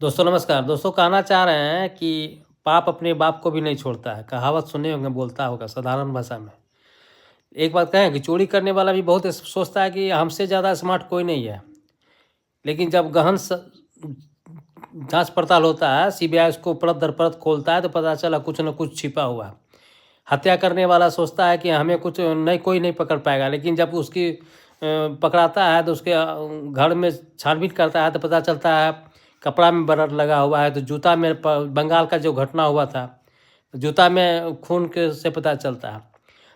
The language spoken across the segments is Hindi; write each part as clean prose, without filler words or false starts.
दोस्तों नमस्कार। दोस्तों कहना चाह रहे हैं कि पाप अपने बाप को भी नहीं छोड़ता है। कहावत सुने होंगे, बोलता होगा साधारण भाषा में। एक बात कहें कि चोरी करने वाला भी बहुत सोचता है कि हमसे ज़्यादा स्मार्ट कोई नहीं है। लेकिन जब गहन जांच पड़ताल होता है, सीबीआई उसको परत दर परत खोलता है तो पता चला कुछ न कुछ छिपा हुआ है। हत्या करने वाला सोचता है कि हमें कुछ नहीं, कोई नहीं पकड़ पाएगा। लेकिन जब उसकी पकड़ाता है तो उसके घर में छानबीन करता है तो पता चलता है कपड़ा में ब्लड लगा हुआ है। तो जूता में बंगाल का जो घटना हुआ था, तो जूता में खून के से पता चलता है।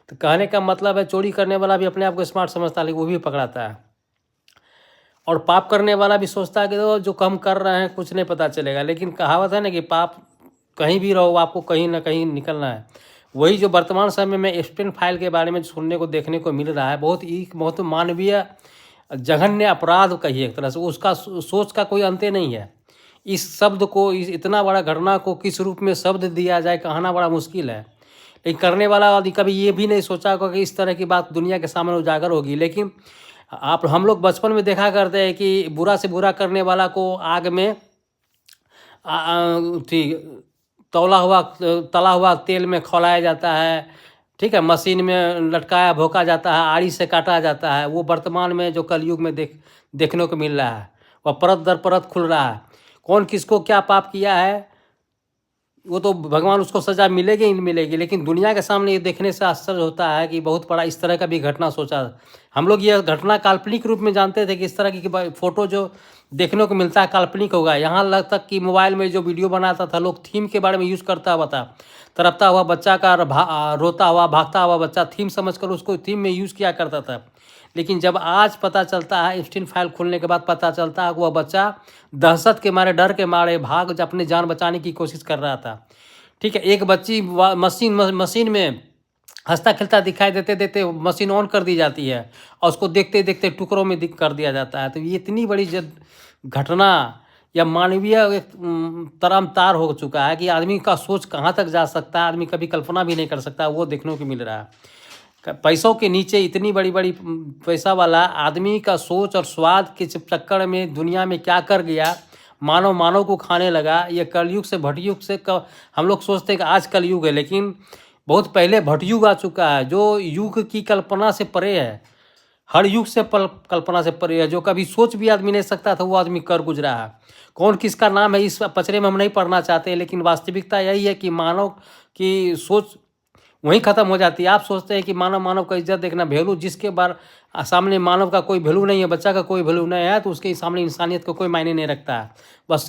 तो कहने का मतलब है चोरी करने वाला भी अपने आप को स्मार्ट समझता है, लेकिन वो भी पकड़ाता है। और पाप करने वाला भी सोचता है कि तो जो कम कर रहे हैं कुछ नहीं पता चलेगा। लेकिन कहावत है ना कि पाप कहीं भी रहो, आपको कहीं ना कहीं निकलना है। वही जो वर्तमान समय में एप्स्टेन फाइल के बारे में सुनने को देखने को मिल रहा है, बहुत मानवीय जघन्य अपराध कहिए एक तरह से। उसका सोच का कोई अंत नहीं है। इस शब्द को, इस इतना बड़ा घटना को किस रूप में शब्द दिया जाए, कहना बड़ा मुश्किल है। लेकिन करने वाला आदमी कभी ये भी नहीं सोचा होगा कि इस तरह की बात दुनिया के सामने उजागर होगी। लेकिन हम लोग बचपन में देखा करते हैं कि बुरा से बुरा करने वाला को आग में ठीक तला हुआ तेल में खौलाया जाता है, ठीक है, मशीन में लटकाया भोंका जाता है, आरी से काटा जाता है। वो वर्तमान में जो कलयुग में देखने को मिल रहा है, वह परत दर परत खुल रहा है। कौन किसको क्या पाप किया है वो तो भगवान उसको सज़ा मिलेगी ही मिलेगी। लेकिन दुनिया के सामने ये देखने से आश्चर्य होता है कि बहुत बड़ा इस तरह का भी घटना सोचा। हम लोग ये घटना काल्पनिक रूप में जानते थे कि इस तरह की फ़ोटो जो देखने को मिलता है काल्पनिक होगा। यहाँ लग तक कि मोबाइल में जो वीडियो बनाता था, लोग थीम के बारे में यूज़ करता हुआ था। तड़पता हुआ बच्चा का रोता हुआ भागता हुआ बच्चा थीम समझकर उसको थीम में यूज़ किया करता था। लेकिन जब आज पता चलता है, एप्स्टीन फाइल खुलने के बाद पता चलता है कि वह बच्चा दहशत के मारे, डर के मारे अपने जान बचाने की कोशिश कर रहा था। ठीक है, एक बच्ची मशीन में हंसता खेलता दिखाई देते देते मशीन ऑन कर दी जाती है और उसको देखते देखते टुकड़ों में कर दिया जाता है। तो ये इतनी बड़ी घटना या मानवीय एक तरम तार हो चुका है कि आदमी का सोच कहाँ तक जा सकता है, आदमी कभी कल्पना भी नहीं कर सकता। वो देखने को मिल रहा है। पैसों के नीचे इतनी बड़ी बड़ी पैसा वाला आदमी का सोच और स्वाद के चक्कर में दुनिया में क्या कर गया, मानव को खाने लगा। ये कलयुग से भटयुग से हम लोग सोचते हैं कि आज कलयुग है, लेकिन बहुत पहले भटयुग आ चुका है जो युग की कल्पना से परे है। हर युग से कल्पना से परे है। जो कभी सोच भी आदमी नहीं सकता था वो आदमी कर गुजरा है। कौन किसका नाम है इस पचड़े में हम नहीं पढ़ना चाहते, लेकिन वास्तविकता यही है कि मानव की सोच वहीं ख़त्म हो जाती है। आप सोचते हैं कि मानव का इज्जत देखना, वैल्यू जिसके बार सामने मानव का कोई वैल्यू नहीं है, बच्चा का कोई वैल्यू नहीं है, तो उसके सामने इंसानियत का कोई मायने नहीं रखता है। बस